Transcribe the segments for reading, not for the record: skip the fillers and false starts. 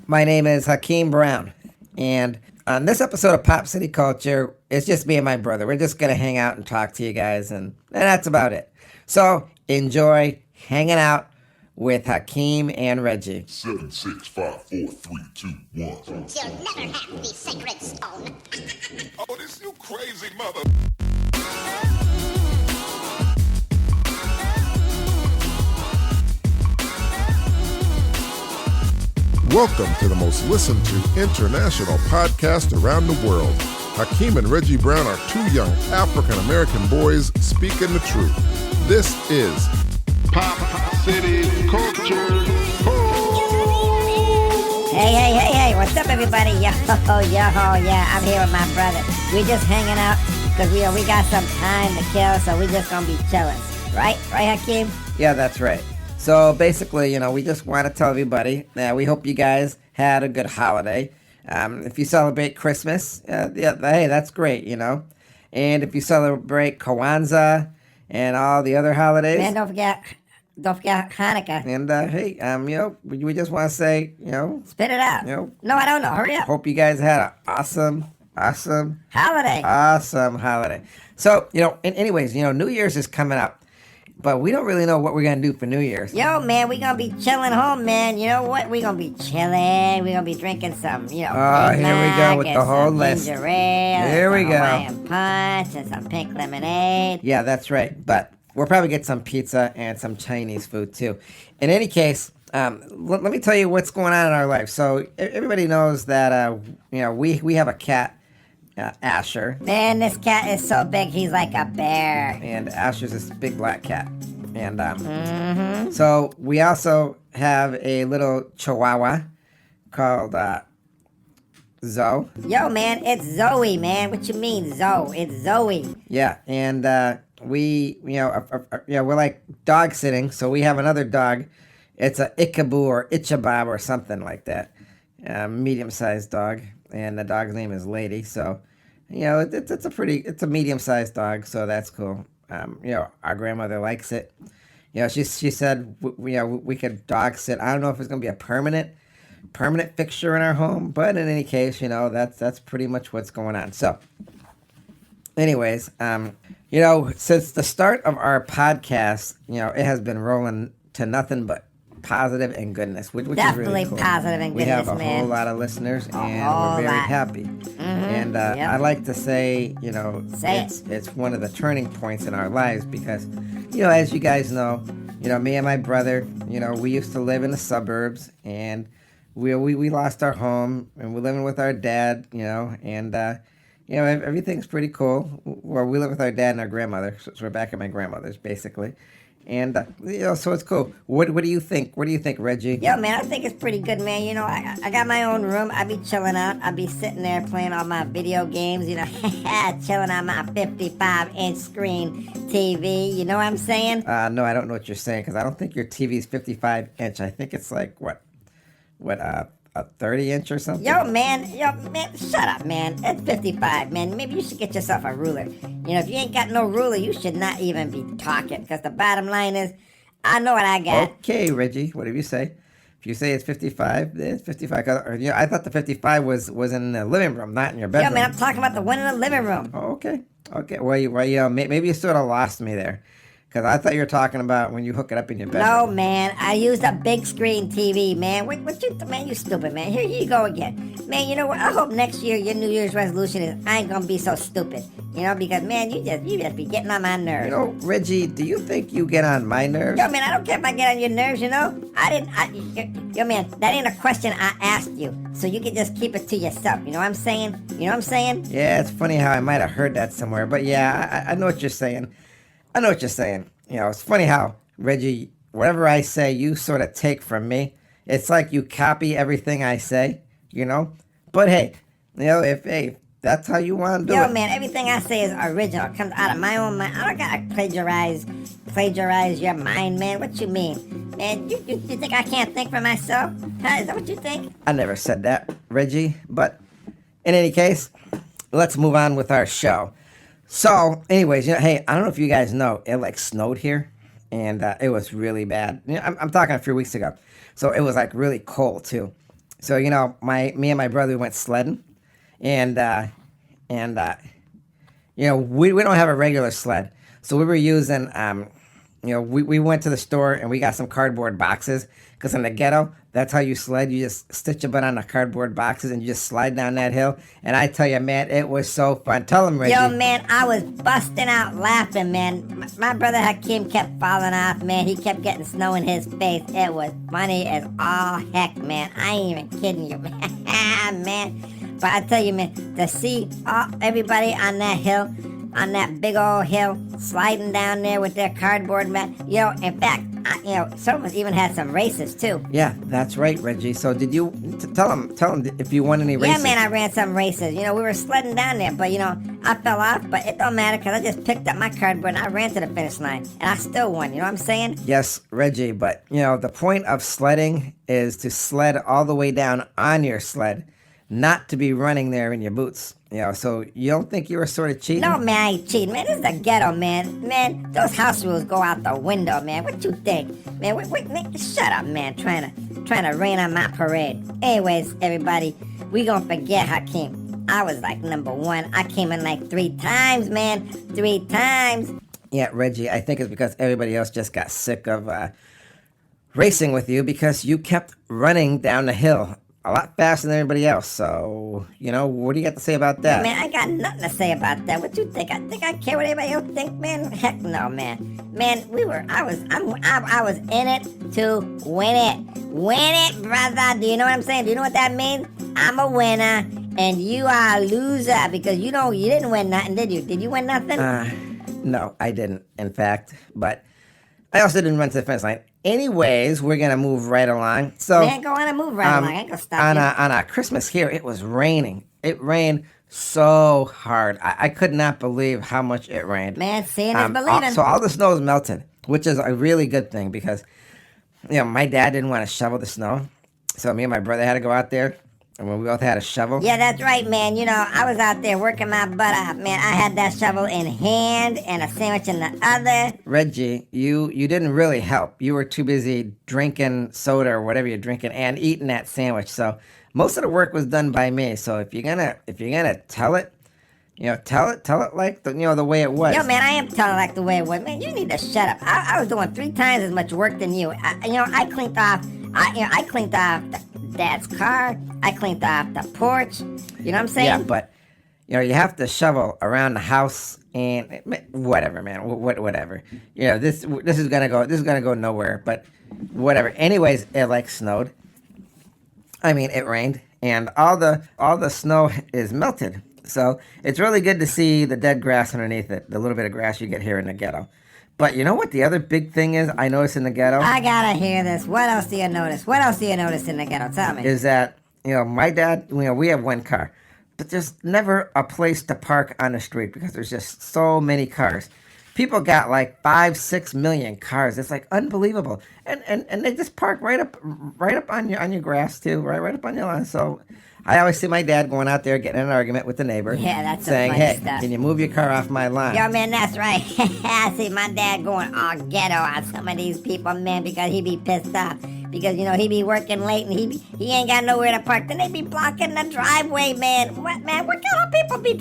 My name is Hakeem Brown, and on this episode of Pop City Culture, it's just me and my brother. We're just gonna hang out and talk to you guys, and that's about it. So enjoy hanging out with Hakeem and Reggie. 7, 6, 5, 4, 3, 2, 1. You'll never have the sacred stone. Oh, this you crazy mother. Welcome to the most listened to international podcast around the world. Hakeem and Reggie Brown are two young African-American boys speaking the truth. This is Pop City Culture. Hey, what's up, everybody? Yo, yeah, I'm here with my brother. We just hanging out because we got some time to kill, so we just gonna be chilling. Right, Hakeem? Yeah, that's right. So basically, we just want to tell everybody that we hope you guys had a good holiday. If you celebrate Christmas, hey, that's great, And if you celebrate Kwanzaa and all the other holidays, Man, don't forget Hanukkah. and hey, we just want to say, Spit it out. No, I don't know. Hurry up. hope you guys had an awesome Holiday. So, anyways, New Year's is coming up. But we don't really know what we're going to do for New Year's. Yo, man, we gonna be chilling home, man. You know what? We gonna be chilling. We gonna be drinking some, Oh, here we go with the whole list. Ginger ale, Here we go. Hawaiian punch and some pink lemonade. Yeah, that's right. But we'll probably get some pizza and some Chinese food, too. In any case, let me tell you what's going on in our life. So everybody knows that, we have a cat, Asher. Man, this cat is so big, he's like a bear. And Asher's this big black cat. And so we also have a little chihuahua called Zoe. Yo, man, it's Zoe, man. What you mean, Zoe? It's Zoe. Yeah, and we're like dog sitting, so we have another dog. It's a Ikabu or Ichabab or something like that. Medium-sized dog, and the dog's name is Lady. So, it's a medium-sized dog, so that's cool. Our grandmother likes it. She said we could dog sit. I don't know if it's gonna be a permanent fixture in our home, but in any case, that's pretty much what's going on. So, anyways, since the start of our podcast, it has been rolling to nothing but positive and goodness, which Definitely is really cool. positive and We goodness, have a man. whole lot of listeners, and whole we're very lot. happy. And yep. I like to say, Say it's one of the turning points in our lives because, as you guys know, me and my brother, we used to live in the suburbs, and we lost our home, and we're living with our dad, and everything's pretty cool. Well, we live with our dad and our grandmother, so we're back at my grandmother's basically. And, so it's cool. What do you think? What do you think, Reggie? Yo, man, I think it's pretty good, man. I got my own room. I be chilling out. I be sitting there playing all my video games, chilling on my 55-inch screen TV. You know what I'm saying? No, I don't know what you're saying, because I don't think your TV's 55-inch. I think it's like, a 30-inch or something? Yo, man, shut up, man. It's 55, man. Maybe you should get yourself a ruler. If you ain't got no ruler, you should not even be talking, because the bottom line is, I know what I got. Okay, Reggie, whatever you say. If you say it's 55, it's 55. I thought the 55 was in the living room, not in your bedroom. Yo, man, I'm talking about the one in the living room. Oh, okay. Well, maybe you sort of lost me there. Because I thought you were talking about when you hook it up in your bedroom. No, man. I used a big screen TV, man. Man, you stupid, man. Here you go again. Man, you know what? I hope next year your New Year's resolution is I ain't gonna be so stupid. Because, man, you just be getting on my nerves. Reggie, do you think you get on my nerves? Yo, man, I don't care if I get on your nerves, Yo, man, that ain't a question I asked you. So you can just keep it to yourself. You know what I'm saying? Yeah, it's funny how I might have heard that somewhere. But yeah, I know what you're saying. It's funny how, Reggie, whatever I say, you sort of take from me. It's like you copy everything I say, But hey, if that's how you want to do it. Yo, man, everything I say is original. It comes out of my own mind. I don't gotta plagiarize your mind, man. What you mean? Man, you think I can't think for myself? Huh? Is that what you think? I never said that, Reggie. But in any case, let's move on with our show. So, anyways, hey, I don't know if you guys know, it snowed here, and it was really bad. I'm talking a few weeks ago. So it was really cold too. So me and my brother we went sledding, and we don't have a regular sled, so we were using we went to the store and we got some cardboard boxes because in the ghetto that's how you sled. You just stitch a bit on the cardboard boxes and you just slide down that hill. And I tell you, man, it was so fun. Tell them, Reggie. Yo, man, I was busting out laughing, man. My brother Hakeem kept falling off, man. He kept getting snow in his face. It was funny as all heck, man. I ain't even kidding you, man. Man. But I tell you, man, to see everybody on that hill, on that big old hill, sliding down there with their cardboard mat. In fact, some of us even had some races too. Yeah, that's right, Reggie. So did you tell them if you won any races? Yeah, man, I ran some races. We were sledding down there, but I fell off, but it don't matter because I just picked up my cardboard and I ran to the finish line, and I still won. You know what I'm saying? Yes, Reggie, but the point of sledding is to sled all the way down on your sled, not to be running there in your boots. So you don't think you were sort of cheating? No, man, I ain't cheating, man. This is the ghetto, man. Man, those house rules go out the window, man. What you think? Man, man, shut up, man, trying to rain on my parade. Anyways, everybody, we gonna forget Hakeem. I was like number one. I came in like 3 times, man. 3 times. Yeah, Reggie, I think it's because everybody else just got sick of racing with you because you kept running down the hill a lot faster than everybody else. So, what do you got to say about that? Man, I got nothing to say about that. What you think? I think I care what anybody else think, man? Heck no, man. Man, I was in it to win it. Win it, brother. Do you know what I'm saying? Do you know what that means? I'm a winner and you are a loser because you didn't win nothing, did you? Did you win nothing? No, I didn't, in fact. But I also didn't run to the finish line. Anyways, we're going to move right along. So, man, go on and move right along. I ain't gonna stop on you. On our Christmas here, it was raining. It rained so hard. I could not believe how much it rained. Man, seeing is believing. So all the snow is melted, which is a really good thing because, my dad didn't want to shovel the snow. So me and my brother had to go out there. And we both had a shovel. Yeah, that's right, man. I was out there working my butt off, man. I had that shovel in hand and a sandwich in the other. Reggie, you didn't really help. You were too busy drinking soda or whatever you're drinking and eating that sandwich. So most of the work was done by me. So if you're gonna tell it, tell it like the way it was. Yo, man, I am telling it like the way it was. Man, you need to shut up. I was doing 3 times as much work than you. I cleaned off. I cleaned off Dad's car. I cleaned off the porch. You know what I'm saying? Yeah, but you have to shovel around the house and whatever, man. Whatever. This is gonna go nowhere. But whatever. Anyways, it snowed. I mean, it rained, and all the snow is melted. So it's really good to see the dead grass underneath it. The little bit of grass you get here in the ghetto. But you know what the other big thing is I noticed in the ghetto? I gotta hear this. What else do you notice? What else do you notice in the ghetto? Tell me. Is that, my dad, we have 1 car. But there's never a place to park on the street because there's just so many cars. People got like 5-6 million cars. It's like unbelievable. And they just park right up on your grass too, right up on your lawn. So I always see my dad going out there getting in an argument with the neighbor. Yeah, that's saying, some funny hey, stuff. can you move your car off my lawn? Yo, man, that's right. I see my dad going all ghetto on some of these people, man, because he be pissed off. Because, he be working late and he ain't got nowhere to park. Then they be blocking the driveway, man. What kind of people be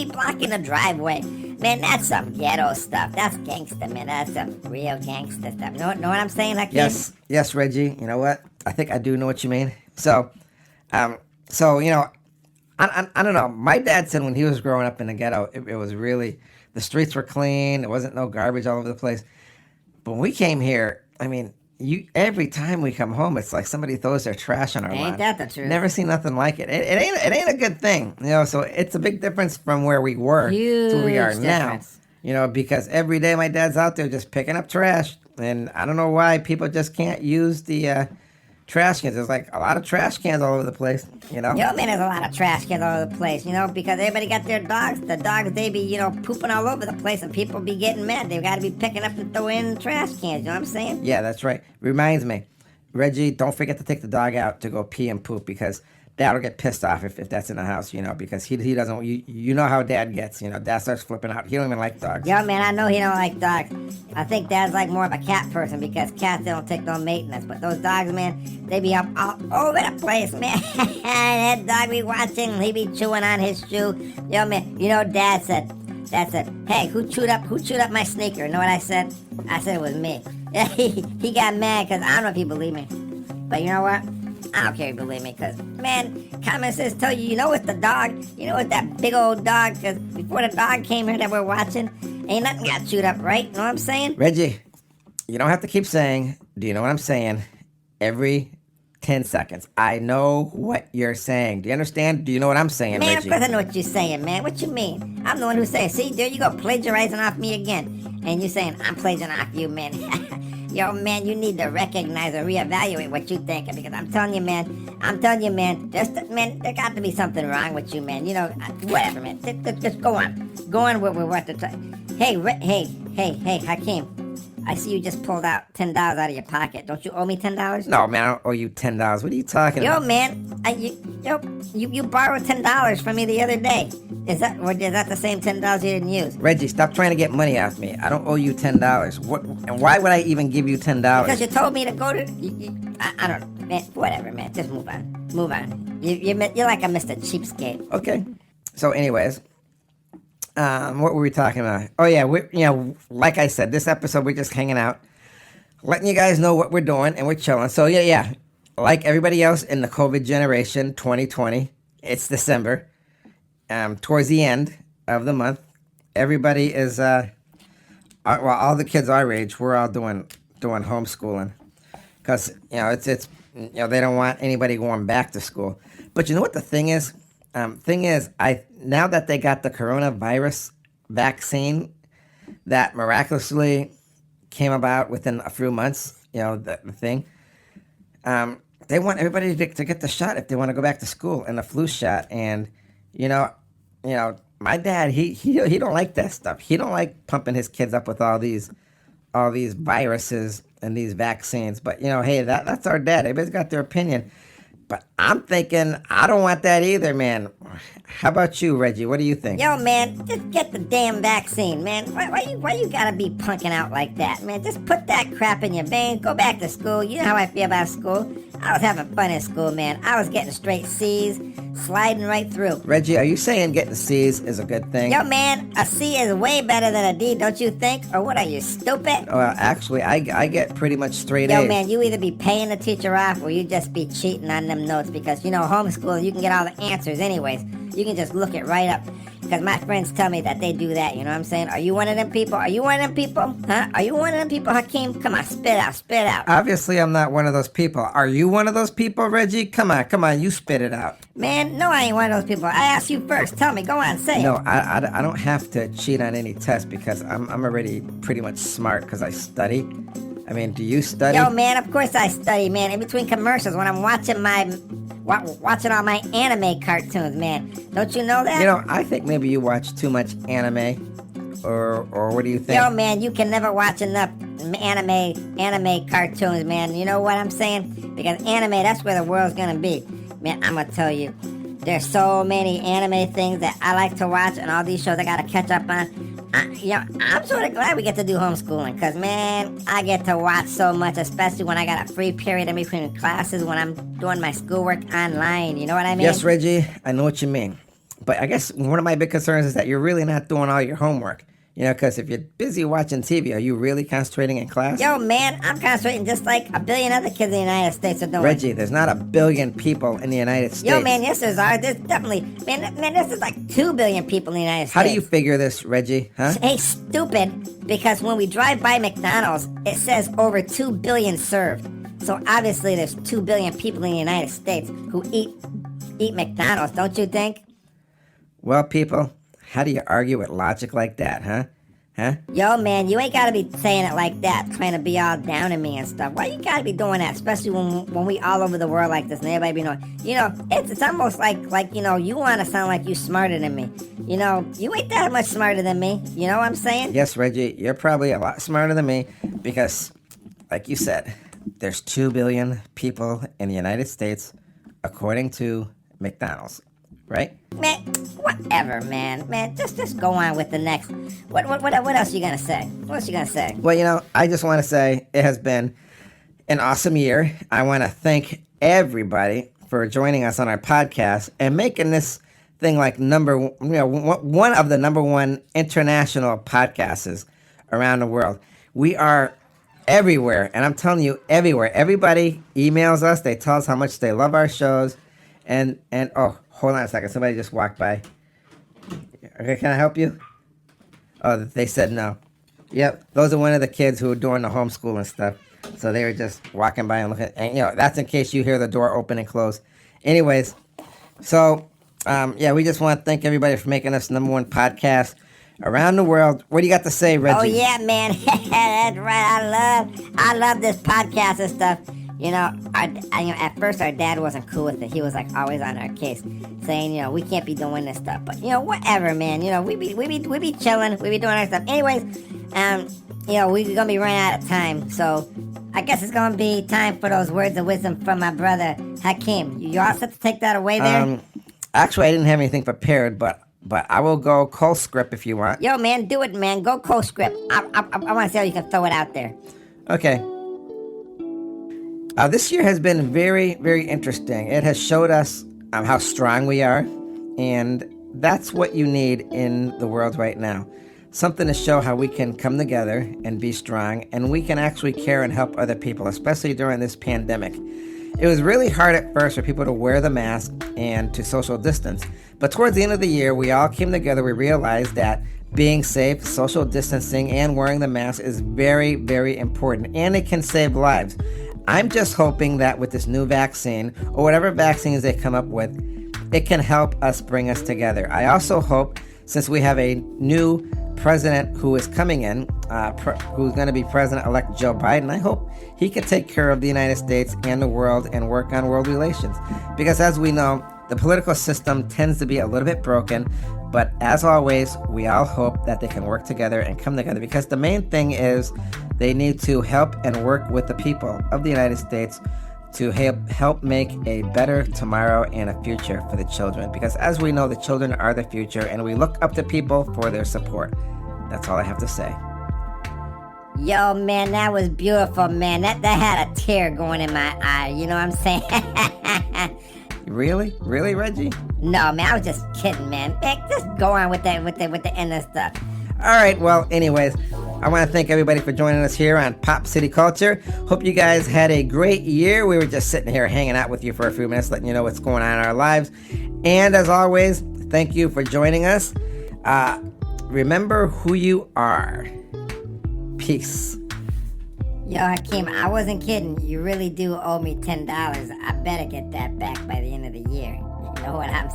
blocking the driveway? Man, that's some ghetto stuff. That's gangster, man. That's some real gangster stuff. Know what I'm saying, Hakeem? Yes, Reggie. You know what? I think I do know what you mean. So, I don't know. My dad said when he was growing up in the ghetto, it was really, the streets were clean. There wasn't no garbage all over the place. But when we came here, I mean, every time we come home, it's like somebody throws their trash on our lawn. Ain't that the truth? Never seen nothing like it. It ain't a good thing. So it's a big difference from where we were to where we are difference. now. Because every day my dad's out there just picking up trash. And I don't know why people just can't use the trash cans. There's like a lot of trash cans all over the place, Yo, man, there's a lot of trash cans all over the place, because everybody got their dogs. The dogs, they be, pooping all over the place, and people be getting mad. They've got to be picking up and throwing in trash cans, you know what I'm saying? Yeah, that's right. Reminds me, Reggie, don't forget to take the dog out to go pee and poop, because Dad will get pissed off if that's in the house, because he doesn't, you know how Dad gets, Dad starts flipping out. He don't even like dogs. Yo, man, I know he don't like dogs. I think Dad's like more of a cat person because cats, they don't take no maintenance. But those dogs, man, they be up all over the place, man. That dog be watching, he be chewing on his shoe. Yo, man, Dad said, hey, who chewed up my sneaker? You know what I said? I said it was me. He got mad because I don't know if he believed me. But you know what? I don't care if you believe me, because, man, common sense tell you, it's the dog, it's that big old dog, because before the dog came here that we're watching, ain't nothing got chewed up, right? You know what I'm saying? Reggie, you don't have to keep saying, do you know what I'm saying, every 10 seconds. I know what you're saying. Do you understand? Do you know what I'm saying, man, Reggie? Man, of course I know what you're saying, man. What you mean? I'm the one who's saying, see, there you go, plagiarizing off me again. And you saying, I'm plagiarizing off you, man. Yo, man, you need to recognize or reevaluate what you're thinking, because I'm telling you, man, there got to be something wrong with you, man. Whatever, man. Just go on. Go on with what to try. Hey, Hakeem. I see you just pulled out $10 out of your pocket. Don't you owe me $10? No, man, I don't owe you $10. What are you talking about? Yo, man, you borrowed $10 from me the other day. Is that the same $10 you didn't use? Reggie, stop trying to get money off me. I don't owe you $10. What? And why would I even give you $10? Because you told me to go to. I don't know, man. Whatever, man. Just move on. Move on. You're like a Mr. Cheapskate. Okay. So, anyways. What were we talking about? Oh yeah, like I said, this episode we're just hanging out, letting you guys know what we're doing, and we're chilling. So yeah, like everybody else in the COVID generation, 2020, it's December. Towards the end of the month, everybody is all the kids our age, we're all doing homeschooling, because it's they don't want anybody going back to school. But you know what the thing is? Now that they got the coronavirus vaccine that miraculously came about within a few months, the thing, they want everybody to get the shot if they want to go back to school, and the flu shot. And my dad, he don't like that stuff. He don't like pumping his kids up with all these viruses and these vaccines. But hey, that's our dad. Everybody's got their opinion. But I'm thinking, I don't want that either, man. How about you, Reggie? What do you think? Yo, man, just get the damn vaccine, man. Why you gotta be punking out like that, man? Just put that crap in your veins. Go back to school. You know how I feel about school. I was having fun in school, man. I was getting straight C's, sliding right through. Reggie, are you saying getting C's is a good thing? Yo, man, a C is way better than a D, don't you think? Or what, are you stupid? Well, actually, I get pretty much straight A's. Yo, man, you either be paying the teacher off or you just be cheating on them notes, because, homeschool, you can get all the answers anyways. You can just look it right up. Because my friends tell me that they do that, you know what I'm saying? Are you one of them people? Are you one of them people? Huh? Are you one of them people, Hakeem? Come on, spit out. Obviously, I'm not one of those people. Are you one of those people, Reggie? Come on, you spit it out. Man, no, I ain't one of those people. I asked you first. Tell me, go on, say No, it. I don't have to cheat on any test, because I'm already pretty much smart, because I study. I mean, do you study? Yo, man, of course I study, man. In between commercials, when I'm watching watching all my anime cartoons, man. Don't you know that? I think maybe you watch too much anime. Or what do you think? Yo, man, you can never watch enough anime cartoons, man. You know what I'm saying? Because anime, that's where the world's gonna be. Man, I'm gonna tell you, there's so many anime things that I like to watch, and all these shows I gotta catch up on. I'm sort of glad we get to do homeschooling, because, man, I get to watch so much, especially when I got a free period in between classes when I'm doing my schoolwork online. You know what I mean? Yes, Reggie, I know what you mean. But I guess one of my big concerns is that you're really not doing all your homework. Because if you're busy watching TV, are you really concentrating in class? Yo, man, I'm concentrating just like a billion other kids in the United States are doing. Reggie, there's not a billion people in the United States. Yo, man, yes, there's definitely, man, this is like 2 billion people in the United States. How do you figure this, Reggie? Huh? Hey, stupid, because when we drive by McDonald's, it says over 2 billion served. So obviously there's 2 billion people in the United States who eat McDonald's, don't you think? Well, people, how do you argue with logic like that, huh? Yo, man, you ain't gotta be saying it like that, trying to be all down on me and stuff. Why you gotta be doing that, especially when we all over the world like this and everybody be knowing? It's almost like you want to sound like you smarter than me. You ain't that much smarter than me. You know what I'm saying? Yes, Reggie, you're probably a lot smarter than me, because, like you said, there's 2 billion people in the United States, according to McDonald's, right? Man, whatever, man. Man, just go on with the next. What else you gonna say? What else you gonna say? Well, I just want to say it has been an awesome year. I want to thank everybody for joining us on our podcast and making this thing like one of the number one international podcasts around the world. We are everywhere, and I'm telling you, everywhere. Everybody emails us. They tell us how much they love our shows. And oh, hold on a second. Somebody just walked by. Okay, can I help you? Oh, they said no. Yep, those are one of the kids who are doing the homeschool and stuff. So they were just walking by and looking. And, that's in case you hear the door open and close. Anyways, so, we just want to thank everybody for making us number one podcast around the world. What do you got to say, Reggie? Oh, yeah, man. That's right. I love this podcast and stuff. At first our dad wasn't cool with it. He was like always on our case, saying, we can't be doing this stuff. But whatever, man. We be chilling. We be doing our stuff. Anyways, we're gonna be running out of time. So I guess it's gonna be time for those words of wisdom from my brother Hakeem. You all set to take that away there? Actually, I didn't have anything prepared, but I will go cold script if you want. Yo, man, do it, man. Go cold script. I want to see how you can throw it out there. Okay. This year has been very, very interesting. It has showed us how strong we are, and that's what you need in the world right now. Something to show how we can come together and be strong, and we can actually care and help other people, especially during this pandemic. It was really hard at first for people to wear the mask and to social distance, but towards the end of the year, we all came together. We realized that being safe, social distancing, and wearing the mask is very, very important, and it can save lives. I'm just hoping that with this new vaccine, or whatever vaccines they come up with, it can help us bring us together. I also hope, since we have a new president who is coming in, who's going to be President-elect Joe Biden, I hope he can take care of the United States and the world and work on world relations. Because as we know, the political system tends to be a little bit broken, but as always, we all hope that they can work together and come together, because the main thing is they need to help and work with the people of the United States to help make a better tomorrow and a future for the children. Because as we know, the children are the future, and we look up to people for their support. That's all I have to say. Yo, man, that was beautiful, man. That had a tear going in my eye. You know what I'm saying? Really? Really, Reggie? No, man, I was just kidding, man. Just go on with the end of stuff. All right, well, anyways, I want to thank everybody for joining us here on Pop City Culture. Hope you guys had a great year. We were just sitting here hanging out with you for a few minutes, letting you know what's going on in our lives. And as always, thank you for joining us. Remember who you are. Peace. Yo, Hakeem, I wasn't kidding. You really do owe me $10. I better get that back by the end of the year. You know what I'm